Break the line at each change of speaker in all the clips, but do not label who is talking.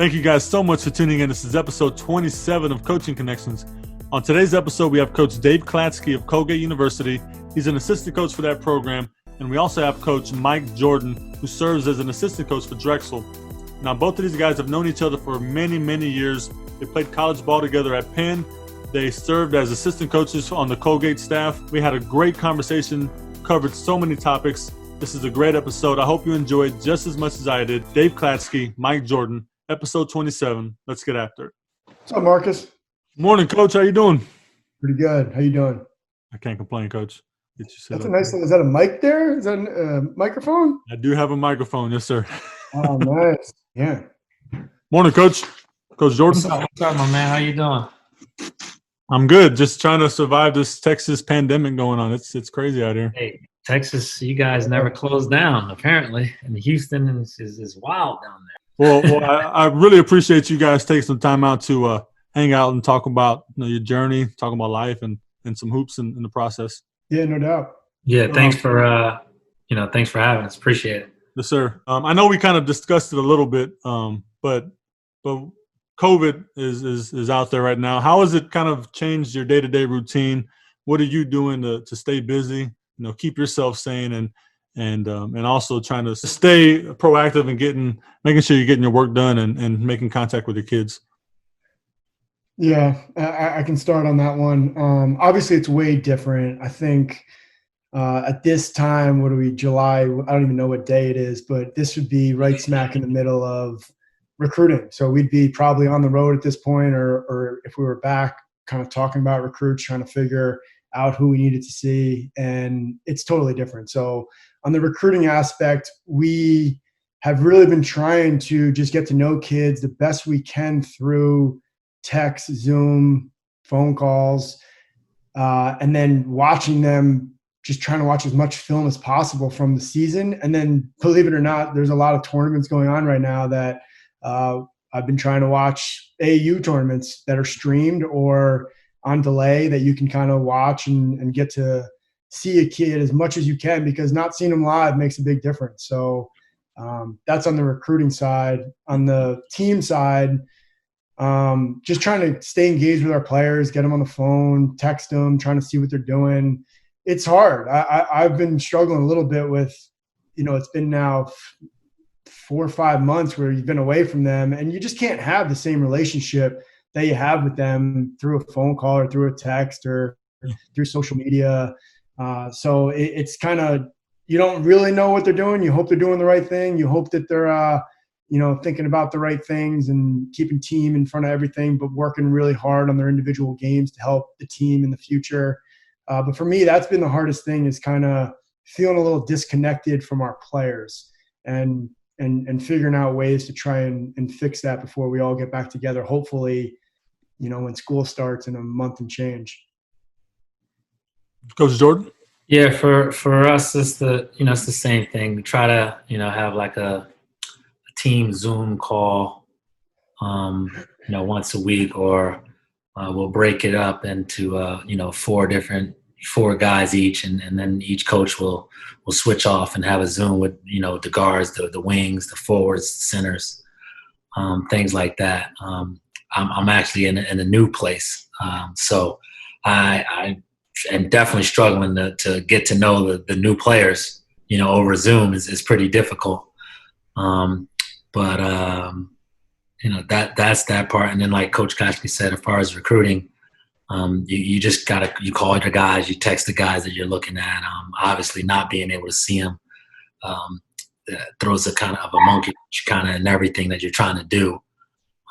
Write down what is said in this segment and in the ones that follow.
Thank you guys so much for tuning in. This is episode 27 of Coaching Connections. On today's episode, we have Coach Dave Klatsky of Colgate University. He's an assistant coach for that program. And we also have Coach Mike Jordan, who serves as an assistant coach for Drexel. Now, both of these guys have known each other for many, many years. They played college ball together at Penn. They served as assistant coaches on the Colgate staff. We had a great conversation, covered so many topics. This is a great episode. I hope you enjoyed just as much as I did. Dave Klatsky, Mike Jordan, episode 27. Let's get after it.
What's up, Marcus?
Morning, Coach. How you doing?
Pretty good. How you doing?
I can't complain, Coach.
That's a nice thing. Is that a mic there? Is that a microphone?
I do have a microphone. Yes, sir.
Oh, nice. Yeah.
Morning, Coach. Coach Jordan.
What's up, my man? How you doing?
I'm good. Just trying to survive this Texas pandemic going on. It's crazy out here.
Hey, Texas, you guys never closed down, apparently. And Houston is wild down there.
Well, I really appreciate you guys taking some time out to hang out and talk about your journey, talk about life and some hoops in the process.
Yeah, no doubt.
Yeah, thanks for having us. Appreciate it.
Yes, sir. I know we kind of discussed it a little bit, but COVID is out there right now. How has it kind of changed your day-to-day routine? What are you doing to stay busy? Keep yourself sane and also trying to stay proactive and making sure you're getting your work done and making contact with your kids.
Yeah, I can start on that one. Obviously, it's way different. I think at this time, July? I don't even know what day it is, but this would be right smack in the middle of recruiting. So we'd be probably on the road at this point, or if we were back, kind of talking about recruits, trying to figure out who we needed to see, and it's totally different. So on the recruiting aspect, we have really been trying to just get to know kids the best we can through text, Zoom, phone calls, and then watching them, just trying to watch as much film as possible from the season. And then, believe it or not, there's a lot of tournaments going on right now that I've been trying to watch AAU tournaments that are streamed or on delay that you can kind of watch and get to see a kid as much as you can, because not seeing them live makes a big difference. So that's on the recruiting side. On the team side, just trying to stay engaged with our players, get them on the phone, text them, trying to see what they're doing. It's hard. I've been struggling a little bit with, it's been now 4 or 5 months where you've been away from them, and you just can't have the same relationship that you have with them through a phone call or through a text or through social media. So it's kind of, you don't really know what they're doing. You hope they're doing the right thing. You hope that they're, thinking about the right things and keeping team in front of everything, but working really hard on their individual games to help the team in the future. But for me, that's been the hardest thing, is kind of feeling a little disconnected from our players and figuring out ways to try and fix that before we all get back together. Hopefully, when school starts in a month and change.
Coach Jordan?
Yeah, for us, it's it's the same thing. We try to, have like a team Zoom call, once a week, or we'll break it up into, 4 guys each, and then each coach will switch off and have a Zoom with, the guards, the wings, the forwards, the centers, things like that. I'm actually in a new place. So I am definitely struggling to get to know the new players, over Zoom is pretty difficult. But that's that part. And then, like Coach Klatsky said, as far as recruiting, you just you call your guys, you text the guys that you're looking at. Obviously not being able to see them throws a kind of a monkey kind of in everything that you're trying to do.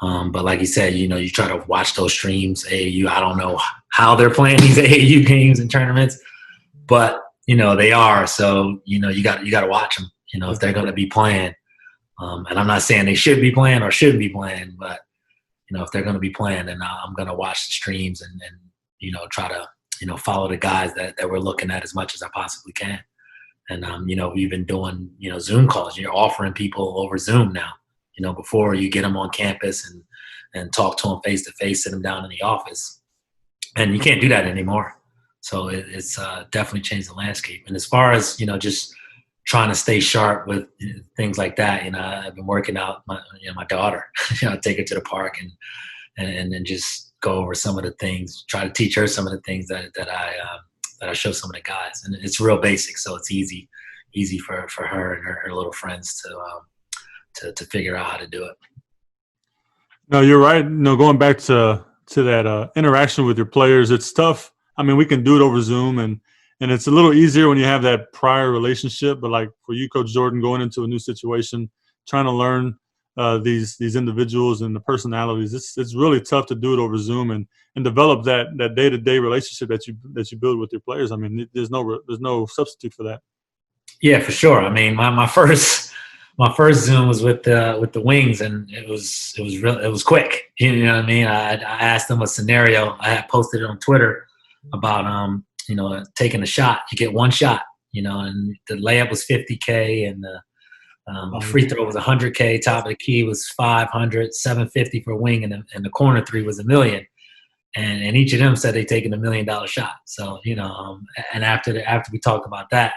But like you said, you try to watch those streams. AAU, I don't know how they're playing these AAU games and tournaments, but they are. So you got to watch them. If they're going to be playing. And I'm not saying they should be playing or shouldn't be playing, but if they're going to be playing, then I'm going to watch the streams and try to follow the guys that we're looking at as much as I possibly can. And we've been doing Zoom calls. You're offering people over Zoom now. Before you get them on campus and talk to them face to face, sit them down in the office, and you can't do that anymore. So it's definitely changed the landscape. And as far as just trying to stay sharp with things like that. I've been working out my daughter. I take her to the park and then just go over some of the things, try to teach her some of the things that I show some of the guys. And it's real basic, so it's easy for her and her little friends to figure out how to do it.
No, you're right. Going back to that interaction with your players, it's tough. I mean, we can do it over Zoom, and it's a little easier when you have that prior relationship. But like for you, Coach Jordan, going into a new situation, trying to learn these individuals and the personalities, it's really tough to do it over Zoom and develop that day-to-day relationship that you build with your players. I mean, there's no substitute for that. Yeah,
for sure. I mean, my first Zoom was with the Wings, and it was quick. You know what I mean? I asked them a scenario. I had posted it on Twitter about taking a shot. You get one shot, and the layup was $50K, and the free throw was $100K. Top of the key was $500, $750 for a wing, and the corner three was $1 million. And each of them said they taking $1 million shot. So and after we talked about that,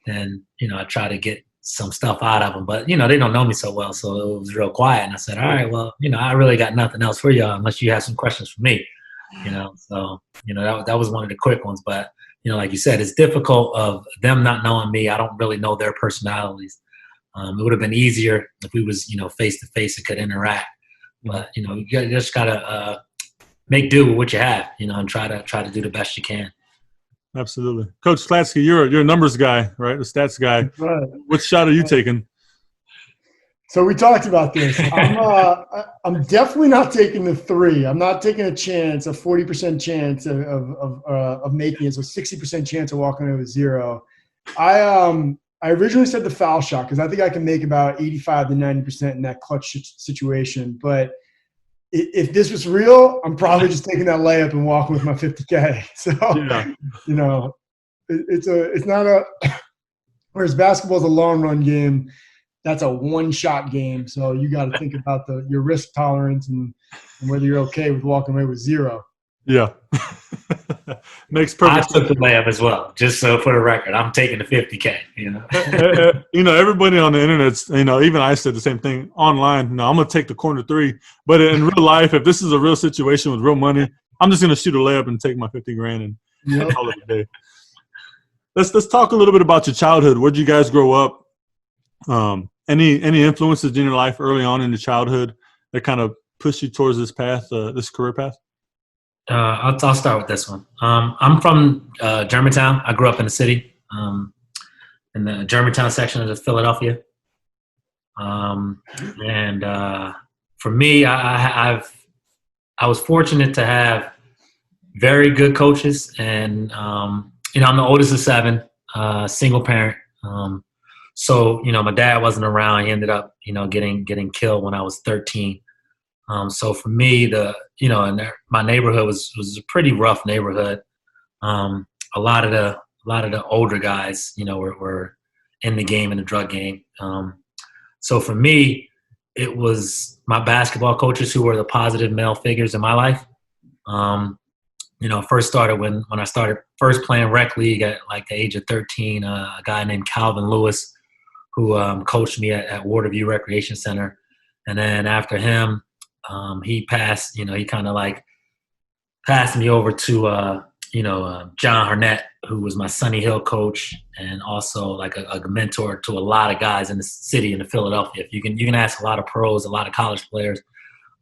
then I try to get some stuff out of them, but they don't know me so well, so it was real quiet. And I said, all right, well, I really got nothing else for y'all unless you have some questions for me. So that was one of the quick ones. But like you said, it's difficult of them not knowing me. I don't really know their personalities. It would have been easier if we was face to face and could interact. But you just gotta make do with what you have, and try to do the best you can.
Absolutely. Coach Klatsky, you're a numbers guy, right? The stats guy. Right. What shot are you taking?
So we talked about this. I'm definitely not taking the three. I'm not taking a 40% chance of making it. So 60% chance of walking away with zero. I originally said the foul shot because I think I can make about 85 to 90% in that clutch situation. But if this was real, I'm probably just taking that layup and walking with my 50K. So, it's not a – whereas basketball is a long run game, that's a one-shot game. So you got to think about your risk tolerance and whether you're okay with walking away with zero.
Yeah. Makes perfect sense.
I took the layup as well, just so for the record. I'm taking the 50K,
Everybody on the internet, even I said the same thing online. I'm going to take the corner three. But in real life, if this is a real situation with real money, I'm just going to shoot a layup and take my $50,000 and call it a day. Let's talk a little bit about your childhood. Where'd you guys grow up? Any influences in your life early on in your childhood that kind of pushed you towards this path, this career path?
I'll start with this one. I'm from Germantown. I grew up in the city, in the Germantown section of Philadelphia. And for me, I was fortunate to have very good coaches, and I'm the oldest of 7, single parent. So my dad wasn't around. He ended up getting killed when I was 13. So for me, my neighborhood was a pretty rough neighborhood. A lot of the older guys, were in the game, in the drug game. So for me, it was my basketball coaches who were the positive male figures in my life. First started when I started first playing rec league at like the age of 13. A guy named Calvin Lewis, who coached me at Waterview Recreation Center, and then after him. He passed, he kind of like passed me over to, John Harnett, who was my Sunny Hill coach and also like a mentor to a lot of guys in the city, in Philadelphia. You can ask a lot of pros, a lot of college players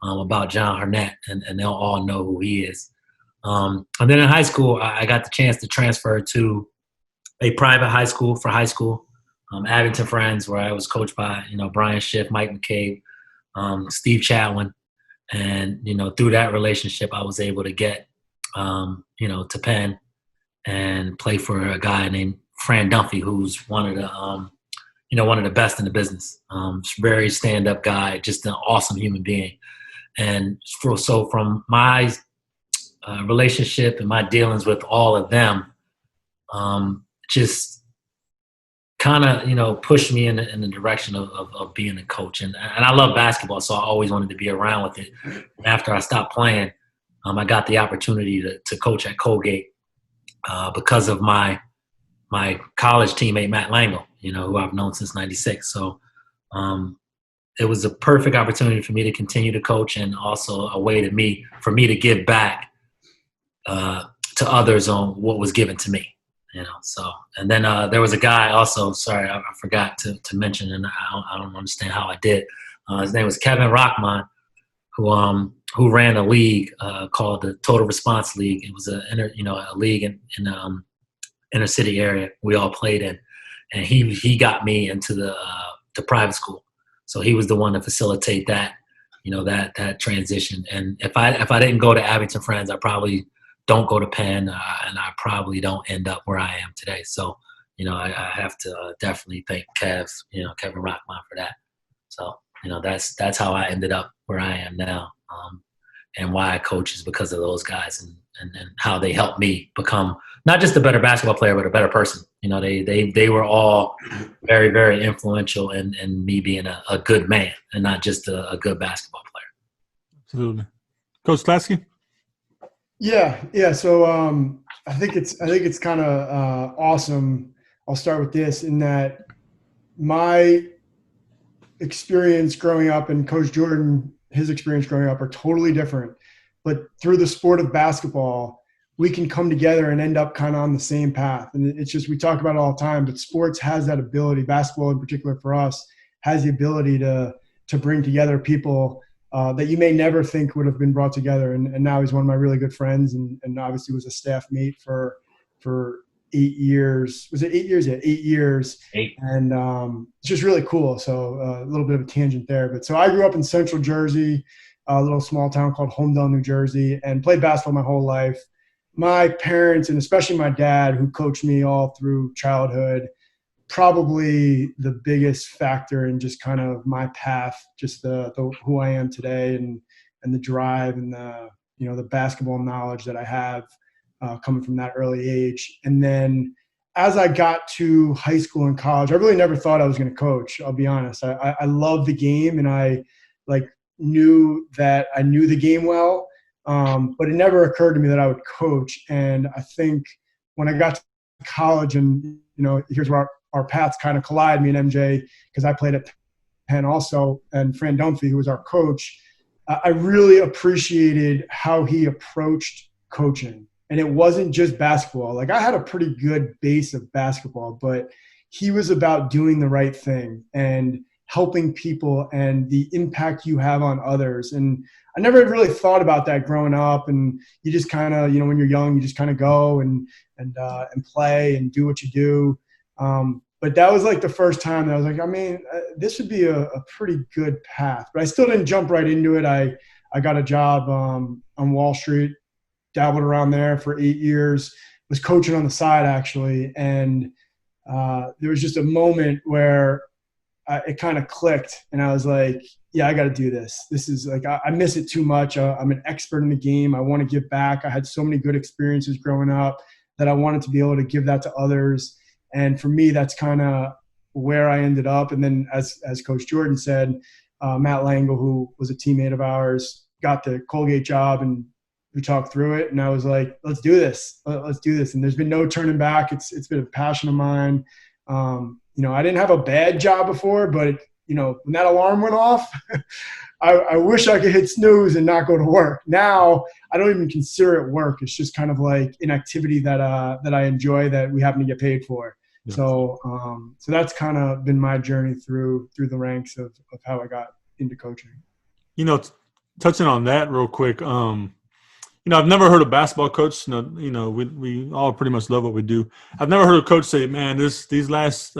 about John Harnett, and they'll all know who he is. And then in high school, I got the chance to transfer to a private high school for high school, Abington Friends, where I was coached by, Brian Schiff, Mike McCabe, Steve Chatwin. And, through that relationship, I was able to get, to Penn and play for a guy named Fran Dunphy, who's one of the best in the business. Very stand-up guy, just an awesome human being. And so from my relationship and my dealings with all of them, just kind of pushed me in the direction of being a coach. And I love basketball, so I always wanted to be around with it. After I stopped playing, I got the opportunity to coach at Colgate because of my college teammate, Matt Langel. who I've known since '96. So it was a perfect opportunity for me to continue to coach, and also a way for me to give back to others on what was given to me. So, and then there was a guy also, sorry, I forgot to mention, and I don't understand how I did. His name was Kevin Rockman, who ran a league called the Total Response League. It was a league in inner city area we all played in, and he got me into the private school. So he was the one to facilitate that, that transition. And if I didn't go to Abington Friends, I probably don't go to Penn, and I probably don't end up where I am today. So, I have to definitely thank Kevin Rockman for that. So, that's how I ended up where I am now, and why I coach is because of those guys and how they helped me become not just a better basketball player, but a better person. They were all very, very influential in me being a good man and not just a good basketball player.
Absolutely. Coach Klatsky?
Yeah. So I think it's kind of awesome. I'll start with this, in that my experience growing up and Coach Jordan, his experience growing up, are totally different. But through the sport of basketball, we can come together and end up kind of on the same path. And it's just, we talk about it all the time, but sports has that ability, basketball in particular for us, has the ability to bring together people that you may never think would have been brought together. And now he's one of my really good friends, and obviously was a staff mate for 8 years. Was it 8 years? Yeah, 8 years.
8.
And it's just really cool. So a little bit of a tangent there. But so I grew up in Central Jersey, a little small town called Homedale, New Jersey, and played basketball my whole life. My parents, and especially my dad, who coached me all through childhood, probably the biggest factor in just kind of my path, just the who I am today, and the drive and the basketball knowledge that I have coming from that early age. And then as I got to high school and college, I really never thought I was going to coach. I'll be honest. I love the game, and I knew that I knew the game well. But it never occurred to me that I would coach. And I think when I got to college, and, here's where our paths kind of collide, me and MJ, because I played at Penn also, and Fran Dunphy, who was our coach, I really appreciated how he approached coaching. And it wasn't just basketball. I had a pretty good base of basketball, but he was about doing the right thing and helping people and the impact you have on others. And I never really thought about that growing up. And you just kind of, when you're young, you just kind of go and play and do what you do. But that was the first time that I was this would be a pretty good path. But I still didn't jump right into it. I got a job on Wall Street, dabbled around there for 8 years, was coaching on the side actually. And there was just a moment where it kind of clicked, and I was like, yeah, I got to do this. This is I miss it too much. I'm an expert in the game. I want to give back. I had so many good experiences growing up that I wanted to be able to give that to others. And for me, that's kind of where I ended up. And then as Coach Jordan said, Matt Langel, who was a teammate of ours, got the Colgate job, and we talked through it. And I was like, let's do this. Let's do this. And there's been no turning back. It's been a passion of mine. I didn't have a bad job before, but when that alarm went off, I wish I could hit snooze and not go to work. Now I don't even consider it work. It's just kind of an activity that I enjoy, that we happen to get paid for. Yeah. So that's kind of been my journey through the ranks of how I got into coaching.
Touching on that real quick, I've never heard a basketball coach. We all pretty much love what we do. I've never heard a coach say, "Man, these last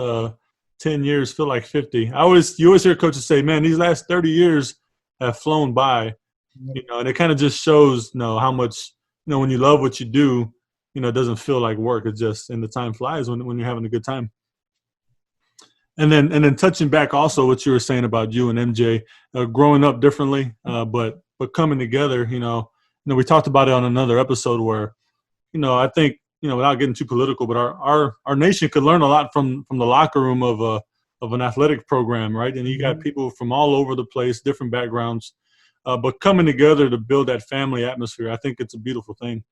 10 years feel like 50." You always hear coaches say, "Man, these last 30 years have flown by." And it kind of just shows, how much, when you love what you do, it doesn't feel like work. It's just, and the time flies when you're having a good time. And then touching back also what you were saying about you and MJ growing up differently, but coming together. We talked about it on another episode where, I think, without getting too political, but our nation could learn a lot from the locker room of an athletic program, right? And you got people from all over the place, different backgrounds, but coming together to build that family atmosphere. I think it's a beautiful thing.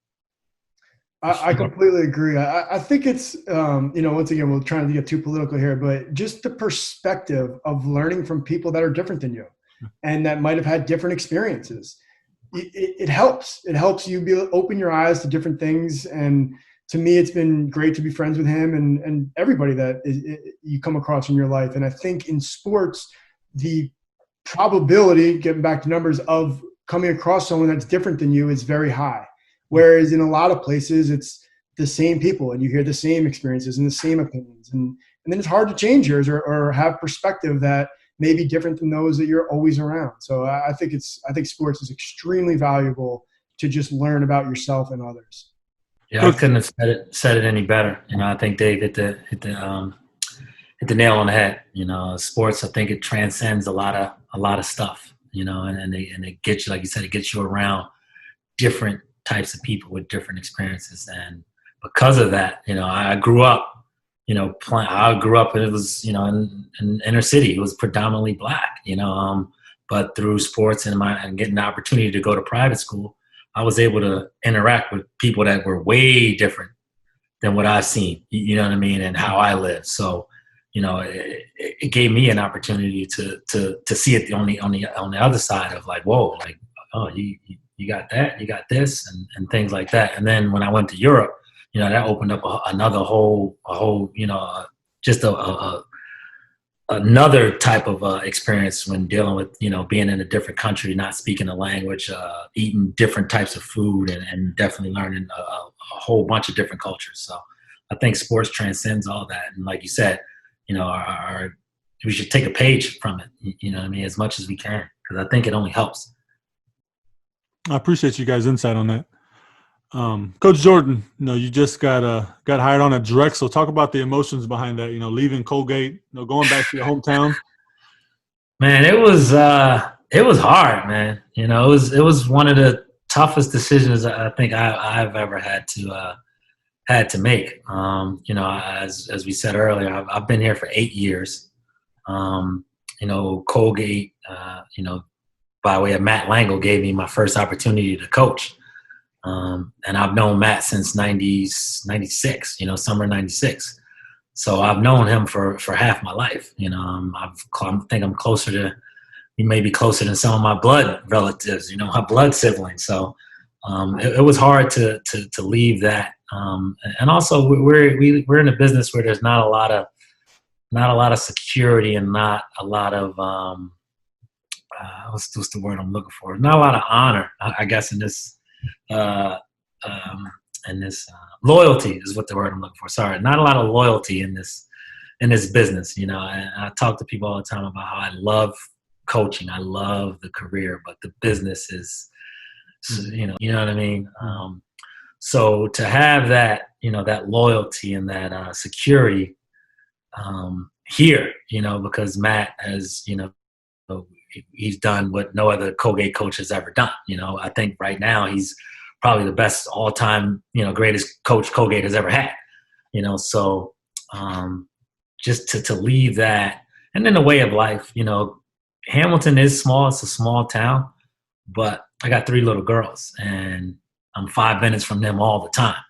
I completely agree. I think it's, once again, we're trying to get too political here, but just the perspective of learning from people that are different than you and that might have had different experiences. It helps. It helps you open your eyes to different things. And to me, it's been great to be friends with him and everybody that you come across in your life. And I think in sports, the probability, getting back to numbers, of coming across someone that's different than you is very high. Whereas in a lot of places, it's the same people and you hear the same experiences and the same opinions. And then it's hard to change yours or have perspective that may be different than those that you're always around. So I think sports is extremely valuable to just learn about yourself and others.
Yeah, I couldn't have said it any better. I think Dave hit the nail on the head. Sports, I think it transcends a lot of stuff, and it gets you, like you said, it gets you around different types of people with different experiences. And because of that, I grew up, I grew up, and it was, in inner city. It was predominantly black, but through sports and getting the opportunity to go to private school, I was able to interact with people that were way different than what I've seen, you know what I mean, and how I live. So, it gave me an opportunity to see it on the other side of like, whoa, like, oh, you got that, you got this, and things like that. And then when I went to Europe, that opened up another type of experience when dealing with, being in a different country, not speaking the language, eating different types of food, and definitely learning a whole bunch of different cultures. So I think sports transcends all that. And like you said, we should take a page from it, as much as we can, because I think it only helps.
I appreciate you guys' insight on that. Coach Jordan, you just got hired on at Drexel. Talk about the emotions behind that, leaving Colgate, going back to your hometown.
Man, it was hard, man. It was one of the toughest decisions I think I've ever had to make. As we said earlier, I've been here for 8 years. Colgate, by way of Matt Langel, gave me my first opportunity to coach. And I've known Matt since 96, summer 96. So I've known him for half my life. I think I'm closer to, he may be closer than some of my blood relatives, my blood siblings. So it was hard to leave that. And also we're in a business where there's not a lot of security and not a lot of, what's the word I'm looking for? Not a lot of honor, I guess, in this, loyalty is what the word I'm looking for. Sorry, not a lot of loyalty in this business. I talk to people all the time about how I love coaching, I love the career, but the business is, you know what I mean. So to have that, that loyalty and that security here, because Matt has, he's done what no other Colgate coach has ever done. I think right now he's probably the best all-time, greatest coach Colgate has ever had. So just to leave that, and then the way of life. Hamilton is small; it's a small town, but I got 3 little girls, and I'm 5 minutes from them all the time.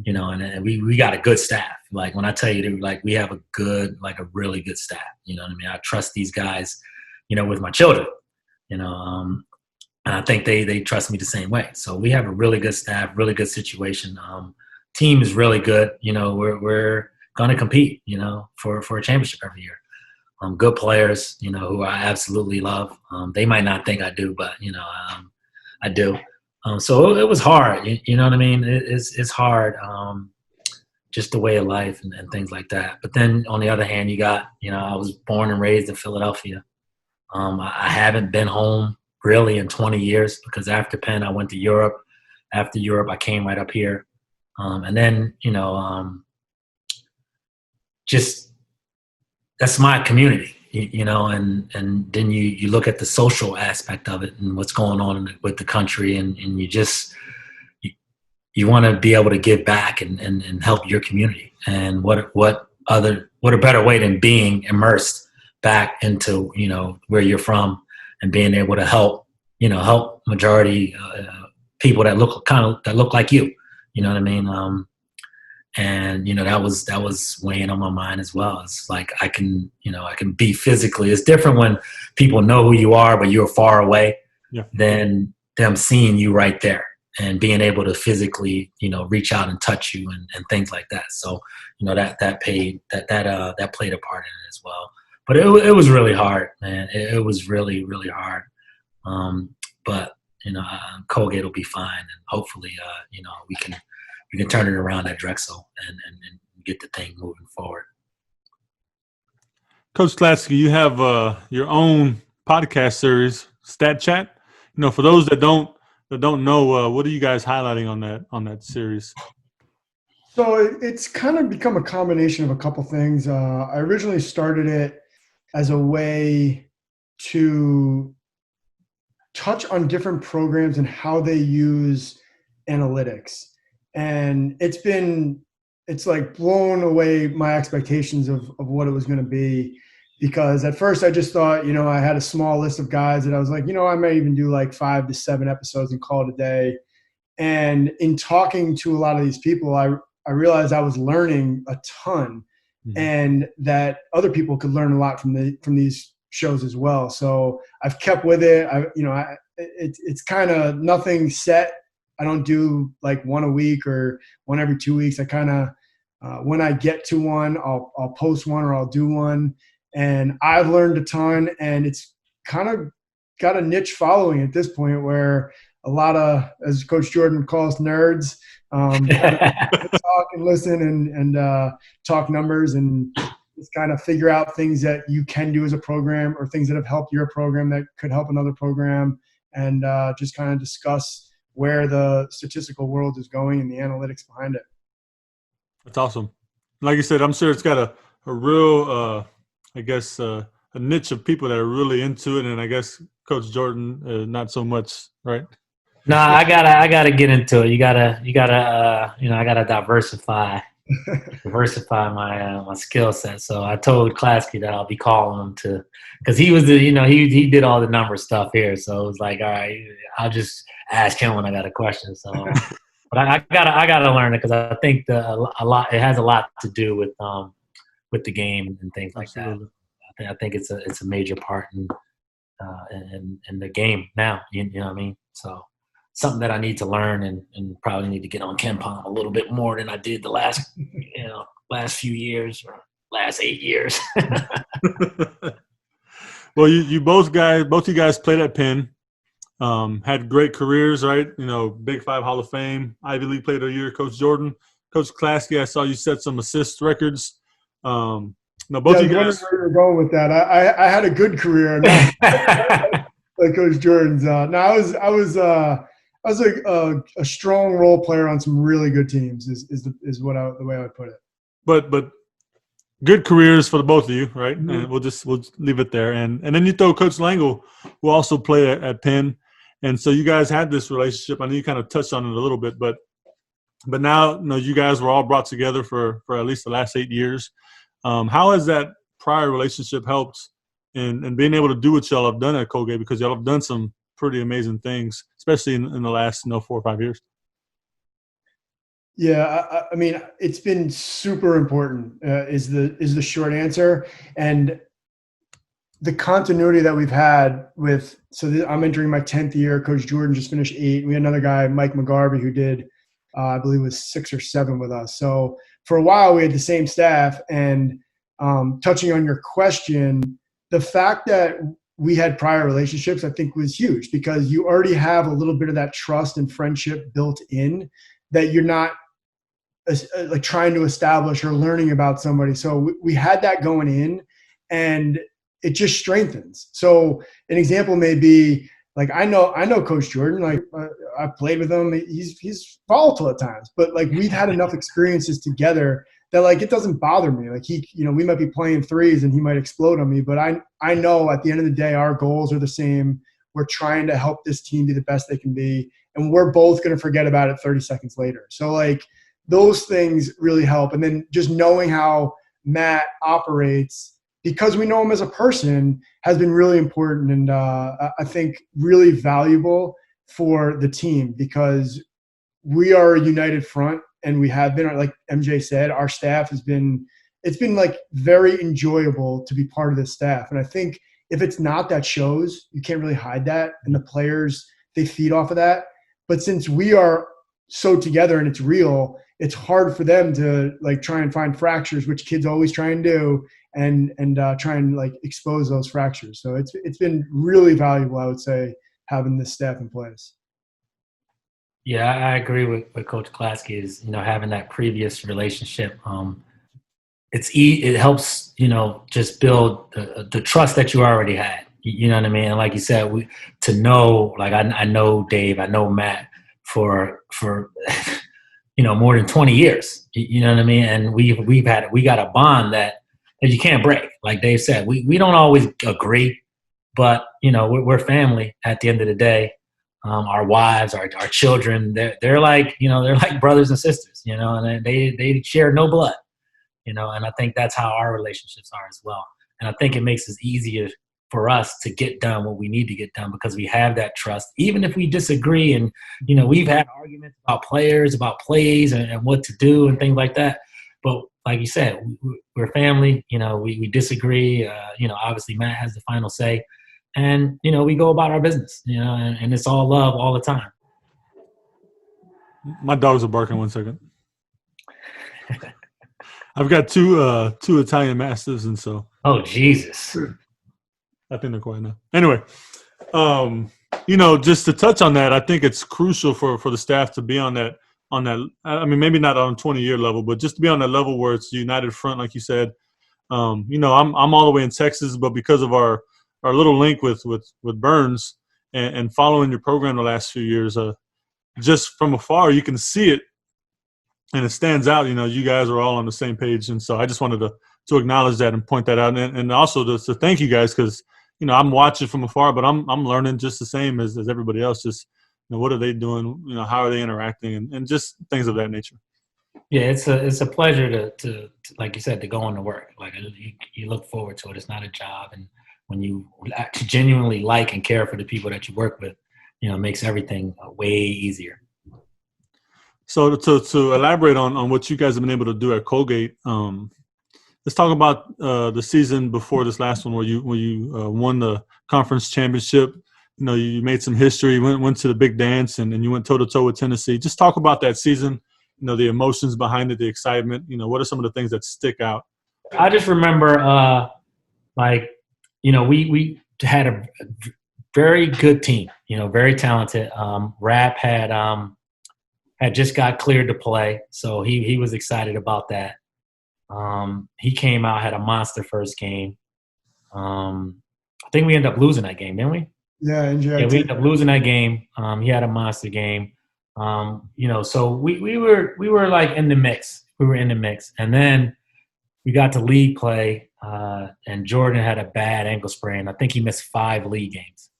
And we got a good staff. Like when I tell you, we have a really good staff. You know what I mean? I trust these guys, with my children, and I think they trust me the same way. So we have a really good staff, really good situation. Team is really good. We're going to compete, for a championship every year. Good players, who I absolutely love. They might not think I do, but, I do. So it was hard. You know what I mean? It's hard, just the way of life and things like that. But then on the other hand, you got, I was born and raised in Philadelphia. I haven't been home really in 20 years because after Penn, I went to Europe. After Europe, I came right up here. And then, just that's my community, and then you look at the social aspect of it and what's going on with the country. And you just, you want to be able to give back and help your community. And what a better way than being immersed back into, where you're from and being able to help majority people that look like you, You know what I mean? And that was weighing on my mind as well. It's like I can be physically. It's different when people know who you are, but you're far away.
Yeah.
Than them seeing you right there and being able to physically, reach out and touch you and things like that. So, that played a part in it as well. But it was really hard, man. It was really, really hard. But Colgate will be fine, and hopefully, we can turn it around at Drexel and get the thing moving forward.
Coach Klatsky, you have your own podcast series, Stat Chat. For those that don't know, what are you guys highlighting on that series?
So it's kind of become a combination of a couple things. I originally started it as a way to touch on different programs and how they use analytics. And it's like blown away my expectations of what it was going to be, because at first I just thought, I had a small list of guys that I was like, I may even do like 5 to 7 episodes and call it a day. And in talking to a lot of these people, I realized I was learning a ton, and that other people could learn a lot from these shows as well. So I've kept with it. It's kind of nothing set. I don't do like one a week or one every 2 weeks. I kind of, when I get to one, I'll post one or I'll do one. And I've learned a ton, and it's kind of got a niche following at this point where a lot of, as Coach Jordan calls, nerds, talk and listen and talk numbers and just kind of figure out things that you can do as a program or things that have helped your program that could help another program, and just kind of discuss where the statistical world is going and the analytics behind it.
That's awesome. Like you said, I'm sure it's got a real, a niche of people that are really into it. And I guess Coach Jordan, not so much, right?
No, I gotta get into it. I gotta diversify my skill set. So I told Klatsky that I'll be calling him because he was he did all the number stuff here. So it was like, all right, I'll just ask him when I got a question. So, but I gotta learn it, because I think it has a lot to do with the game and things like
Absolutely.
that. I think it's a major part in the game now. You know what I mean? So something that I need to learn and probably need to get on KenPom a little bit more than I did the last few years or last 8 years.
Well, you both of you guys played at Penn, had great careers, right? Big 5 Hall of Fame, Ivy League Player of the Year. Coach Jordan, Coach Klatsky, I saw you set some assist records. Both of you guys.
Where you're going with that? I had a good career, like Coach Jordan's. I was a strong role player on some really good teams. Is the way I would put it.
But good careers for the both of you, right?
Mm-hmm.
And we'll leave it there. And then you throw Coach Langel, who also played at Penn, and so you guys had this relationship. I know you kind of touched on it a little bit, but now you guys were all brought together for at least the last 8 years. How has that prior relationship helped in being able to do what y'all have done at Colgate? Because y'all have done some pretty amazing things, especially in the last 4 or 5 years.
Yeah, I mean, it's been super important. Is the short answer, and the continuity that we've had with. I'm entering my 10th year. Coach Jordan just finished 8. We had another guy, Mike McGarvey, who did, I believe, was 6 or 7 with us. So for a while, we had the same staff. And touching on your question, the fact that we had prior relationships, I think, was huge, because you already have a little bit of that trust and friendship built in that you're not like trying to establish or learning about somebody. So we had that going in, and it just strengthens. So an example may be, like, I know Coach Jordan, like I've played with him. He's volatile at times, but like we've had enough experiences together that like it doesn't bother me. Like we might be playing threes and he might explode on me, but I know at the end of the day our goals are the same. We're trying to help this team be the best they can be, and we're both going to forget about it 30 seconds later. So like those things really help. And then just knowing how Matt operates, because we know him as a person, has been really important, and I think really valuable for the team, because we are a united front, and we have been, like MJ said, our staff it's been like very enjoyable to be part of this staff. And I think if it's not, that shows. You can't really hide that. And the players, they feed off of that. But since we are so together and it's real, it's hard for them to like try and find fractures, which kids always try and do, and try and like expose those fractures. So it's been really valuable, I would say, having this staff in place.
Yeah, I agree with Coach Klatsky is, having that previous relationship. It helps, just build the trust that you already had. You know what I mean? And like you said, to know, like I know Dave, I know Matt for more than 20 years. You know what I mean? And we got a bond that you can't break. Like Dave said, we don't always agree, but we're family at the end of the day. Our wives, our children, they're like brothers and sisters, and they share no blood, and I think that's how our relationships are as well. And I think it makes it easier for us to get done what we need to get done because we have that trust, even if we disagree. And, we've had arguments about players, about plays and what to do and things like that. But like you said, we're family, we disagree. Obviously Matt has the final say. And, we go about our business, and it's all love all the time.
My dogs are barking. 1 second. I've got two Italian Mastiffs, and so.
Oh, Jesus.
I think they're quiet now. Anyway, just to touch on that, I think it's crucial for the staff to be on that. I mean, maybe not on a 20-year level, but just to be on that level where it's united front, like you said. I'm all the way in Texas, but because of our little link with Burns and following your program the last few years, just from afar, you can see it and it stands out. You guys are all on the same page. And so I just wanted to acknowledge that and point that out. And also to thank you guys because, I'm watching from afar, but I'm learning just the same as everybody else. Just, what are they doing? How are they interacting and just things of that nature.
Yeah, it's a pleasure to like you said, to go on to work. Like you look forward to it. It's not a job. And when you genuinely like and care for the people that you work with, it makes everything way easier.
So to elaborate on what you guys have been able to do at Colgate, let's talk about the season before this last one where you won the conference championship. You made some history, went to the big dance, and you went toe-to-toe with Tennessee. Just talk about that season, the emotions behind it, the excitement. What are some of the things that stick out?
I just remember, we had a very good team, very talented. Rap had just got cleared to play, so he was excited about that. He came out, had a monster first game. I think we ended up losing that game, didn't we?
Yeah,
we ended up losing that game. He had a monster game. So we were like in the mix. We were in the mix, and then we got to league play, and Jordan had a bad ankle sprain. I think he missed 5 league games.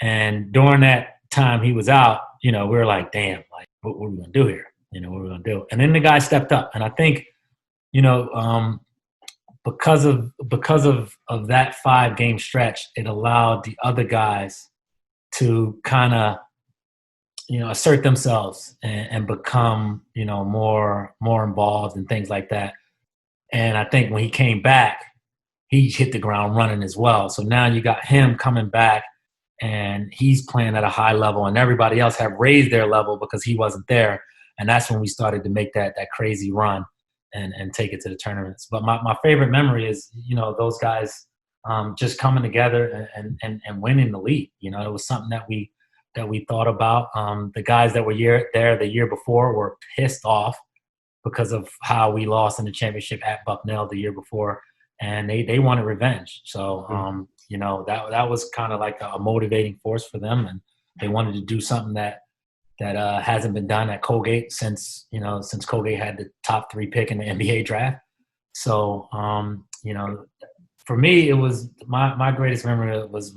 And during that time he was out, we were like, damn, like what are we gonna do here? What are we gonna do? And then the guy stepped up, and I think, because of that 5-game stretch, it allowed the other guys to kind of, assert themselves and become, more involved and things like that. And I think when he came back, he hit the ground running as well. So now you got him coming back and he's playing at a high level, and everybody else have raised their level because he wasn't there. And that's when we started to make that crazy run and take it to the tournaments. But my favorite memory is, those guys just coming together and winning the league. It was something that we thought about. The guys that were there the year before were pissed off because of how we lost in the championship at Bucknell the year before, and they wanted revenge. So, that was kind of like a motivating force for them, and they wanted to do something that hasn't been done at Colgate since Colgate had the top 3 pick in the NBA draft. So, for me, it was my greatest memory was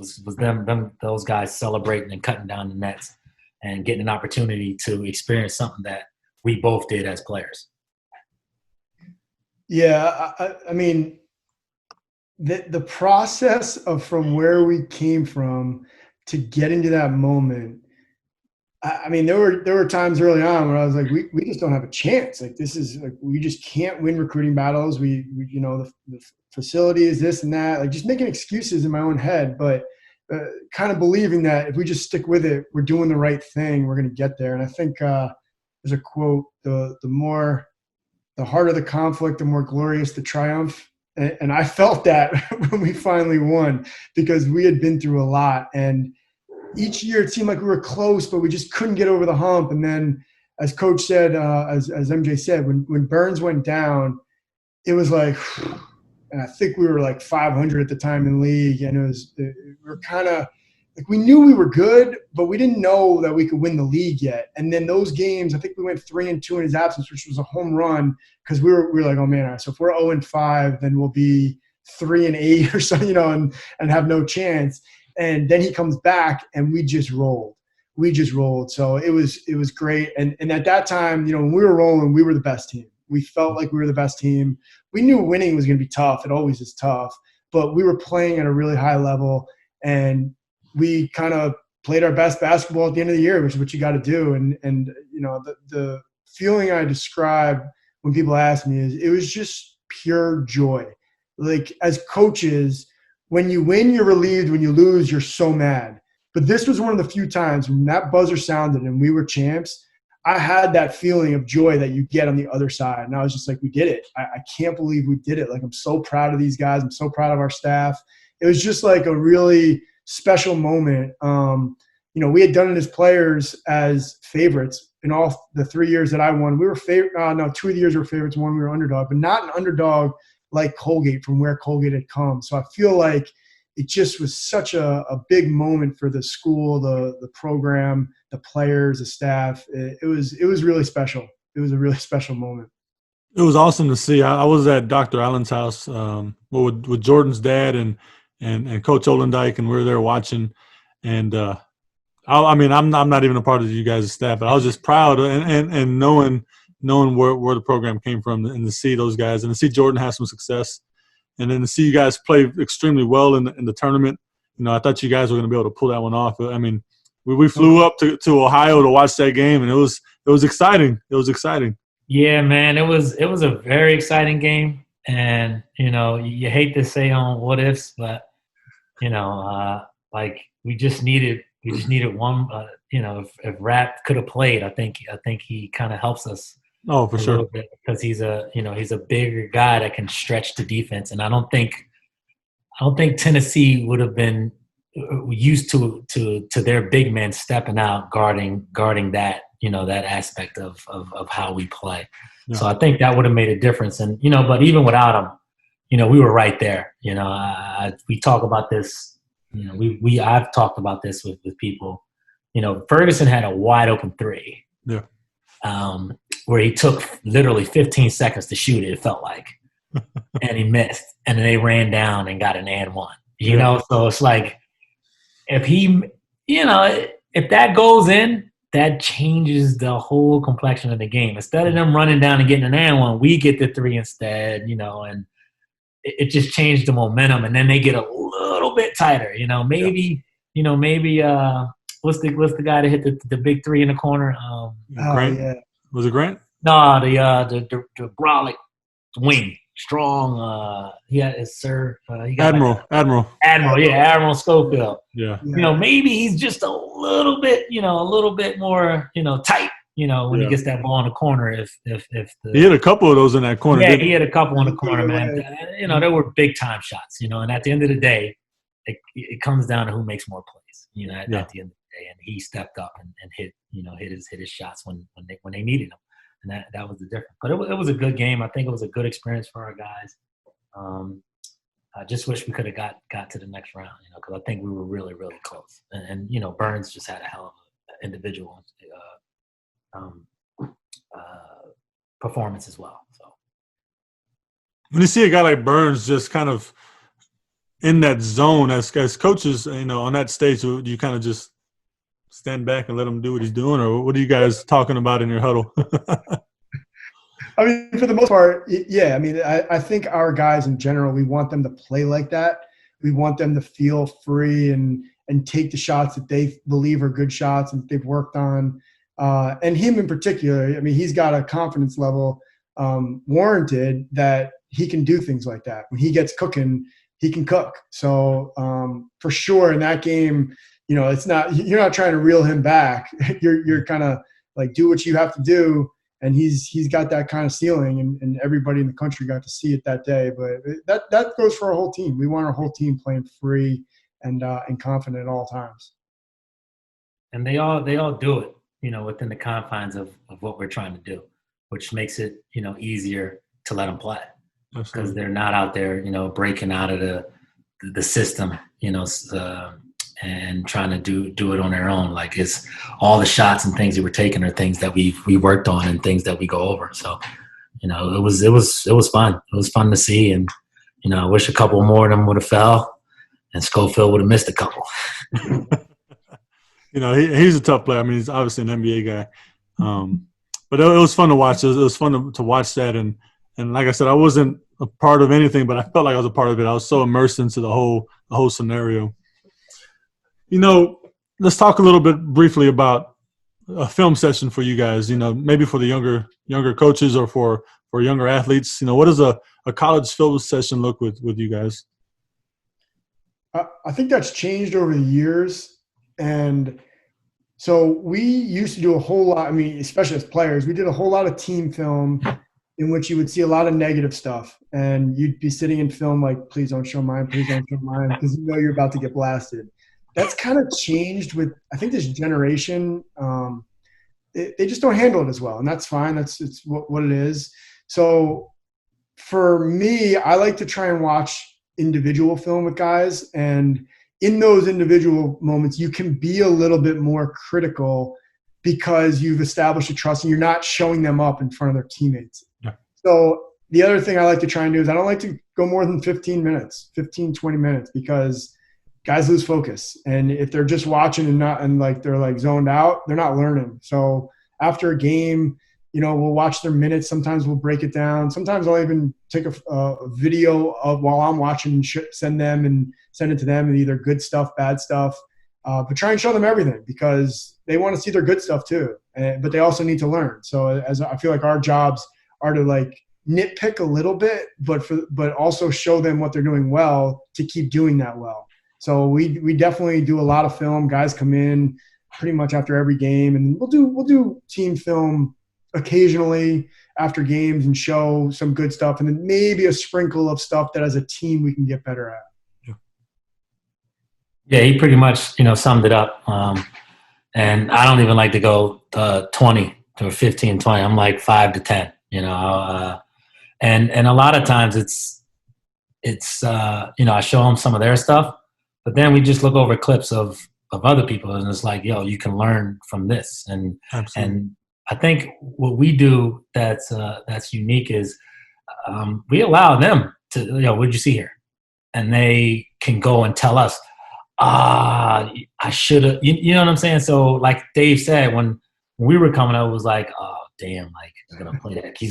those guys celebrating and cutting down the nets and getting an opportunity to experience something that we both did as players.
Yeah, I mean, the process of from where we came from to getting to that moment, I mean, there were times early on where I was like, we just don't have a chance. Like, this is like, we just can't win recruiting battles. We you know, the facility is this and that, like just making excuses in my own head, but kind of believing that if we just stick with it, we're doing the right thing, we're going to get there. And I think there's a quote, the harder the conflict, the more glorious the triumph. And I felt that when we finally won, because we had been through a lot. And each year it seemed like we were close, but we just couldn't get over the hump. And then, as Coach said, as MJ said, when Burns went down, it was like, and I think we were like 500 at the time in league, and we were kind of like, we knew we were good, but we didn't know that we could win the league yet. And then those games, I think we went 3-2 in his absence, which was a home run, because we were like, oh man, all right, so if we're 0-5, then we'll be 3-8 or something, you know, and have no chance. And then he comes back, and we just rolled. So it was great. And at that time, you know, when we were rolling, we were the best team. We felt like we were the best team. We knew winning was going to be tough. It always is tough. But we were playing at a really high level, and we kind of played our best basketball at the end of the year, which is what you got to do. And you know, the feeling I describe when people ask me is, it was just pure joy. Like, as coaches, when you win, you're relieved. When you lose, you're so mad. But this was one of the few times when that buzzer sounded and we were champs, I had that feeling of joy that you get on the other side. And I was just like, we did it. I can't believe we did it. Like, I'm so proud of these guys. I'm so proud of our staff. It was just like a really special moment. You know, we had done it as players as favorites in all the 3 years that I won. We were 2 of the years we were favorites, one we were underdog, but not an underdog like Colgate, from where Colgate had come. So I feel like it just was such a big moment for the school, the program, the players, the staff. It was really special. It was a really special moment.
It was awesome to see. I was at Dr. Allen's house with Jordan's dad and Coach Olendike, and we were there watching. And I mean, I'm not even a part of you guys' staff, but I was just proud and knowing where the program came from, and to see those guys and to see Jordan have some success. And then to see you guys play extremely well in the tournament. You know, I thought you guys were going to be able to pull that one off. I mean, we flew up to Ohio to watch that game, and it was exciting. It was exciting.
Yeah, man, it was a very exciting game. And, you know, you hate to say on what ifs, but, you know, like we just needed one. You know, if Rap could have played, I think he kind of helps us.
Oh, for sure.
Because he's a bigger guy that can stretch the defense, and I don't think Tennessee would have been used to their big men stepping out guarding that, you know, that aspect of how we play. Yeah. So I think that would have made a difference. And, you know, but even without him, you know, we were right there. You know, we talk about this. You know, I've talked about this with people. You know, Ferguson had a wide open three.
Yeah.
Where he took literally 15 seconds to shoot it felt like, and he missed, and then they ran down and got an and one. You know, so it's like if that goes in, that changes the whole complexion of the game. Instead of them running down and getting an and one, we get the three instead. You know, and it just changed the momentum, and then they get a little bit tighter. You know, maybe what's the guy that hit the big three in the corner?
Grant. Yeah. Was it Grant?
No, the brolic wing, strong. Admiral Schofield.
Yeah.
You know, maybe he's just a little bit more, you know, tight. You know, when he gets that ball in the corner. If
he hit a couple of those in that corner.
Yeah, he hit a couple in the corner, man. You know, they were big time shots. You know, and at the end of the day, it comes down to who makes more plays. You know, at the end of the day, and he stepped up and hit his shots when they needed him. And that was the difference. But it was a good game. I think it was a good experience for our guys. I just wish we could have got to the next round, you know, because I think we were really, really close. And you know, Burns just had a hell of an individual performance as well. So
when you see a guy like Burns just kind of in that zone, as coaches, you know, on that stage, do you kind of just stand back and let him do what he's doing, or what are you guys talking about in your huddle?
I mean, for the most part, yeah. I mean, I think our guys in general, we want them to play like that. We want them to feel free and take the shots that they believe are good shots and they've worked on. And him in particular, I mean, he's got a confidence level warranted that he can do things like that. When he gets cooking, he can cook. So for sure in that game, you know, you're not trying to reel him back. You're kind of like, do what you have to do. And he's got that kind of ceiling, and everybody in the country got to see it that day. But that goes for our whole team. We want our whole team playing free and confident at all times.
And they all do it, you know, within the confines of what we're trying to do, which makes it, you know, easier to let them play because they're not out there, you know, breaking out of the system, you know, and trying to do it on their own. Like, it's all the shots and things that we're taking are things that we worked on and things that we go over. So, you know, it was fun. It was fun to see. And, you know, I wish a couple more of them would have fell and Schofield would have missed a couple.
You know, he's a tough player. I mean, he's obviously an NBA guy. But it was fun to watch. It was fun to watch that. And like I said, I wasn't a part of anything, but I felt like I was a part of it. I was so immersed into the whole scenario. You know, let's talk a little bit briefly about a film session for you guys, you know, maybe for the younger coaches or for younger athletes. You know, what does a college film session look with you guys?
I think that's changed over the years. And so we used to do a whole lot, I mean, especially as players, we did a whole lot of team film in which you would see a lot of negative stuff. And you'd be sitting in film like, please don't show mine, because you know you're about to get blasted. That's kind of changed with, I think, this generation. They just don't handle it as well, and that's fine. It's what it is. So for me, I like to try and watch individual film with guys, and in those individual moments, you can be a little bit more critical because you've established a trust and you're not showing them up in front of their teammates.
Yeah.
So the other thing I like to try and do is I don't like to go more than 15 minutes, 15, 20 minutes, because guys lose focus. And if they're just watching and they're like zoned out, they're not learning. So after a game, you know, we'll watch their minutes. Sometimes we'll break it down. Sometimes I'll even take a video of while I'm watching and send it to them, and either good stuff, bad stuff. But try and show them everything because they want to see their good stuff too. But they also need to learn. So as I feel like our jobs are to like nitpick a little bit, but also show them what they're doing well to keep doing that well. So we definitely do a lot of film. Guys come in pretty much after every game, and we'll do team film occasionally after games and show some good stuff, and then maybe a sprinkle of stuff that as a team we can get better at.
Yeah, he pretty much, you know, summed it up. And I don't even like to go 20 or 15, 20. I'm like 5 to 10, you know. And a lot of times it's you know, I show them some of their stuff, but then we just look over clips of other people, and it's like, yo, you can learn from this. And
Absolutely.
And I think what we do that's unique is we allow them to, you know, what did you see here? And they can go and tell us, I should have, you know what I'm saying? So like Dave said, when we were coming up, it was like, oh, damn, like he's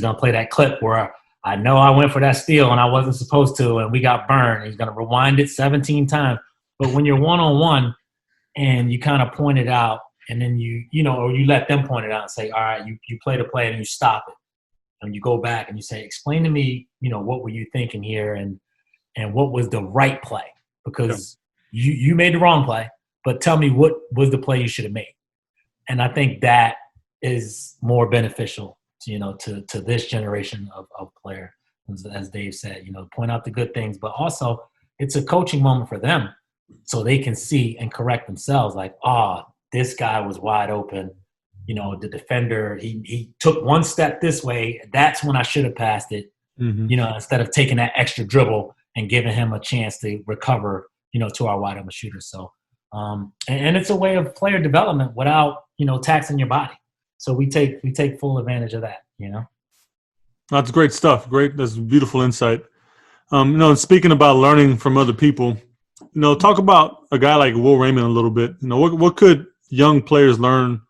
going to play that clip where I know I went for that steal and I wasn't supposed to, and we got burned. He's going to rewind it 17 times. But when you're one-on-one and you kind of point it out, and then you know, or you let them point it out and say, all right, you play the play and you stop it. And you go back and you say, explain to me, you know, what were you thinking here and what was the right play? Because you made the wrong play, but tell me what was the play you should have made. And I think that is more beneficial, you know, to this generation of player, as Dave said, you know, point out the good things, but also it's a coaching moment for them so they can see and correct themselves like, this guy was wide open. You know, the defender, he took one step this way. That's when I should have passed it, you know, instead of taking that extra dribble and giving him a chance to recover, you know, to our wide open shooter. So, and it's a way of player development without, you know, taxing your body. So we take full advantage of that, you know.
That's great stuff. Great. That's beautiful insight. You know, speaking about learning from other people, you know, talk about a guy like Will Raymond a little bit. You know, what could young players learn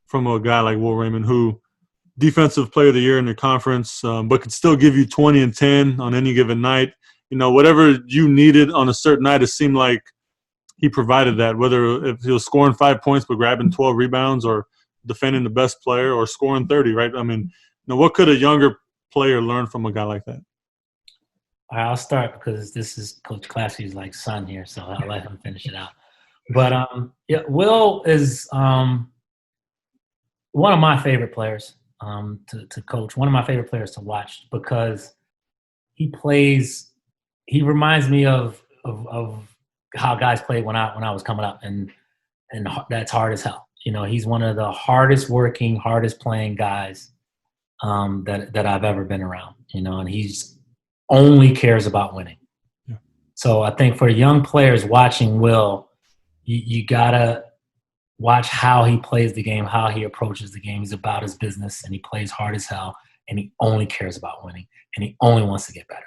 from a guy like Will Raymond, who defensive player of the year in the conference, but could still give you 20 and 10 on any given night, whatever you needed on a certain night, it seemed like he provided that, whether if he was scoring 5 points but grabbing 12 rebounds or defending the best player or scoring 30, right? I mean, what could a younger player learn from a guy like that?
I'll start because this is Coach Klatsky's son here, so I'll let him finish it out. But Will is one of my favorite players to coach. One of my favorite players to watch because he reminds me of how guys played when I was coming up, and that's hard as hell. He's one of the hardest working, hardest playing guys that I've ever been around. And he's only cares about winning. Yeah. So I think for young players watching Will, you gotta watch how he plays the game, how he approaches the game. He's about his business, and he plays hard as hell, and he only cares about winning, and he only wants to get better.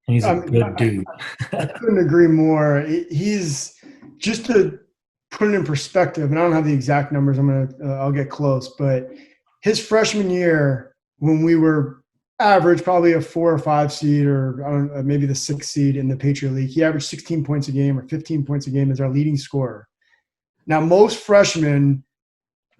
He's a good dude.
I couldn't agree more. He's just to put it in perspective, and I don't have the exact numbers. I'll get close, but his freshman year, when we were average, probably a 4 or 5 seed, or maybe the 6th seed in the Patriot League, he averaged 16 points a game or 15 points a game as our leading scorer. Now, most freshmen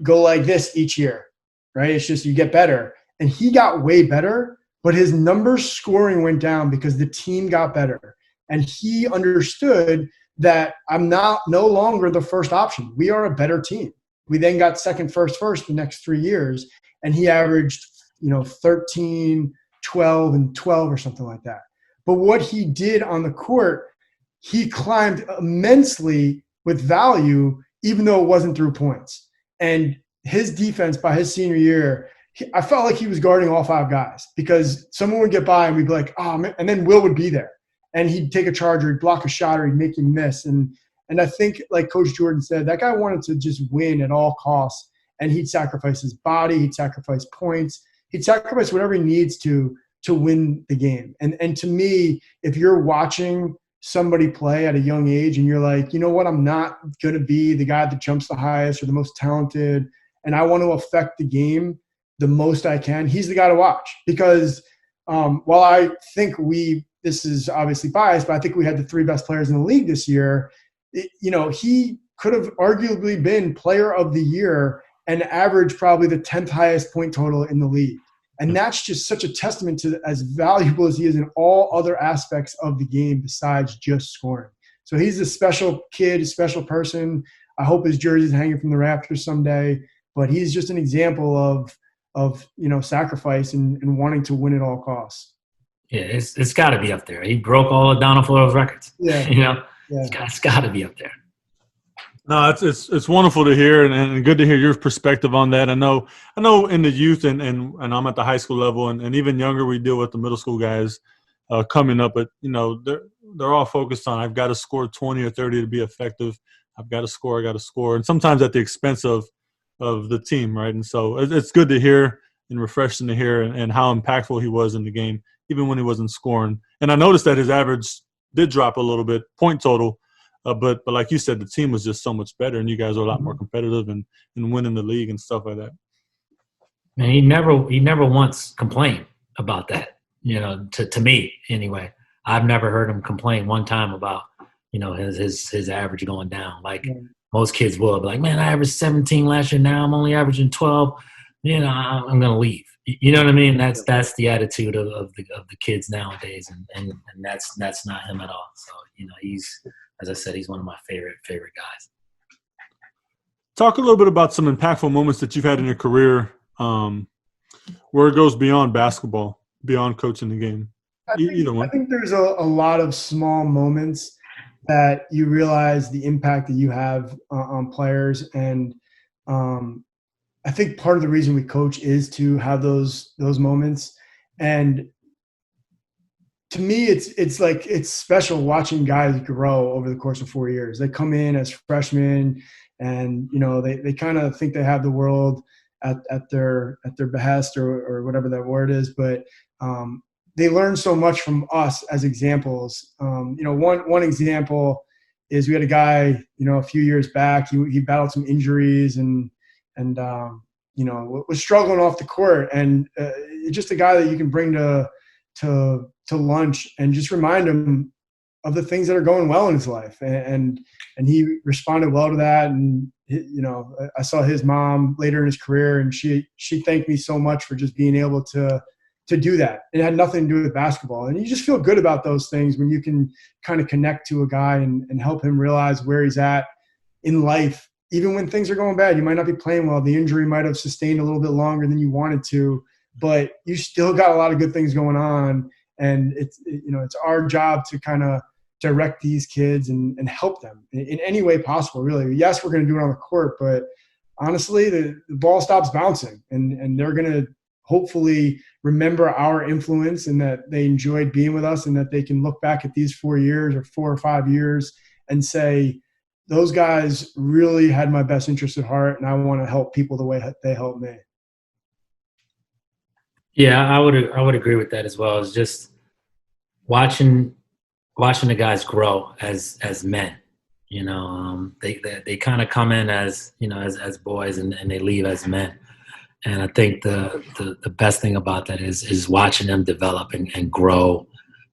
go like this each year, right? It's just you get better, and he got way better. But his numbers scoring went down because the team got better. And he understood that I'm no longer the first option. We are a better team. We then got second, first the next 3 years. And he averaged, 13, 12, and 12 or something like that. But what he did on the court, he climbed immensely with value, even though it wasn't through points. And his defense by his senior year, I felt like he was guarding all 5 guys because someone would get by and we'd be like, oh, man. And then Will would be there. And he'd take a charge or he'd block a shot or he'd make you miss. And I think, like Coach Jordan said, that guy wanted to just win at all costs. And he'd sacrifice his body. He'd sacrifice points. He'd sacrifice whatever he needs to win the game. And to me, if you're watching somebody play at a young age and you're like, you know what, I'm not going to be the guy that jumps the highest or the most talented, and I want to affect the game the most I can, he's the guy to watch. Because while I think this is obviously biased, but I think we had the 3 best players in the league this year, he could have arguably been player of the year and averaged probably the 10th highest point total in the league. And that's just such a testament to as valuable as he is in all other aspects of the game besides just scoring. So he's a special kid, a special person. I hope his jersey's hanging from the rafters someday. But he's just an example of sacrifice and wanting to win at all costs.
Yeah, it's got to be up there. He broke all of Donald Floro's records.
Yeah,
It's got to be up there.
No, it's wonderful to hear and good to hear your perspective on that. I know in the youth and I'm at the high school level and even younger, we deal with the middle school guys coming up, but they're all focused on I've got to score 20 or 30 to be effective. I got to score, and sometimes at the expense of the team, right? And so it's good to hear and refreshing to hear and how impactful he was in the game, even when he wasn't scoring. And I noticed that his average did drop a little bit, point total, but like you said, the team was just so much better, and you guys are a lot more competitive and winning the league and stuff like that.
And he never once complained about that, to me anyway. I've never heard him complain one time about, his average going down. Like most kids will be like, man, I averaged 17 last year. Now I'm only averaging 12. I'm going to leave. You know what I mean? That's the attitude of the kids nowadays. And that's not him at all. So, he's, as I said, he's one of my favorite guys.
Talk a little bit about some impactful moments that you've had in your career where it goes beyond basketball, beyond coaching the game. Either one.
I think there's a lot of small moments that you realize the impact that you have on players. And I think part of the reason we coach is to have those moments. And to me, it's special watching guys grow over the course of 4 years. They come in as freshmen and, they kind of think they have the world at their behest or whatever that word is. But they learn so much from us as examples. One example is we had a guy, a few years back, he battled some injuries and was struggling off the court, and just a guy that you can bring to to lunch and just remind him of the things that are going well in his life. And he responded well to that. And, I saw his mom later in his career, and she thanked me so much for just being able to do that. It had nothing to do with basketball. And you just feel good about those things when you can kind of connect to a guy and help him realize where he's at in life. Even when things are going bad, you might not be playing well. The injury might have sustained a little bit longer than you wanted to, but you still got a lot of good things going on. And it's our job to kind of direct these kids and help them in any way possible, really. Yes, we're going to do it on the court, but honestly, the ball stops bouncing, and they're going to hopefully remember our influence and that they enjoyed being with us, and that they can look back at these 4 years or 4 or 5 years and say, those guys really had my best interest at heart, and I want to help people the way they helped me.
Yeah, I would agree with that as well. It's just watching the guys grow as men. They kind of come in as as boys and they leave as men. And I think the best thing about that is watching them develop and grow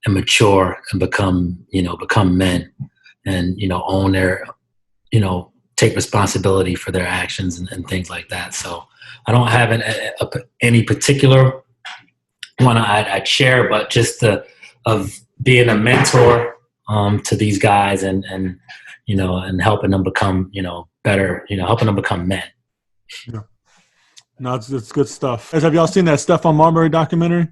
and mature and become men and own their take responsibility for their actions and things like that. So I don't have any particular one I'd share, but just of being a mentor to these guys and helping them become better, helping them become men.
Yeah. No, it's good stuff. Have y'all seen that Stephon Marbury documentary?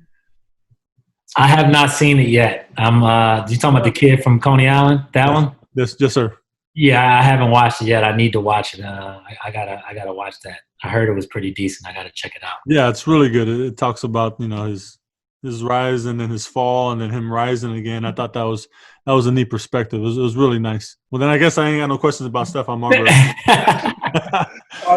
I have not seen it yet. You talking about the kid from Coney Island? That one?
Yes, sir.
Yeah, I haven't watched it yet. I need to watch it. I gotta watch that. I heard it was pretty decent. I gotta check it out.
Yeah, it's really good. It talks about his rise and then his fall and then him rising again. I thought that was a neat perspective. It was really nice. Well, then I guess I ain't got no questions about Stephon Marbury.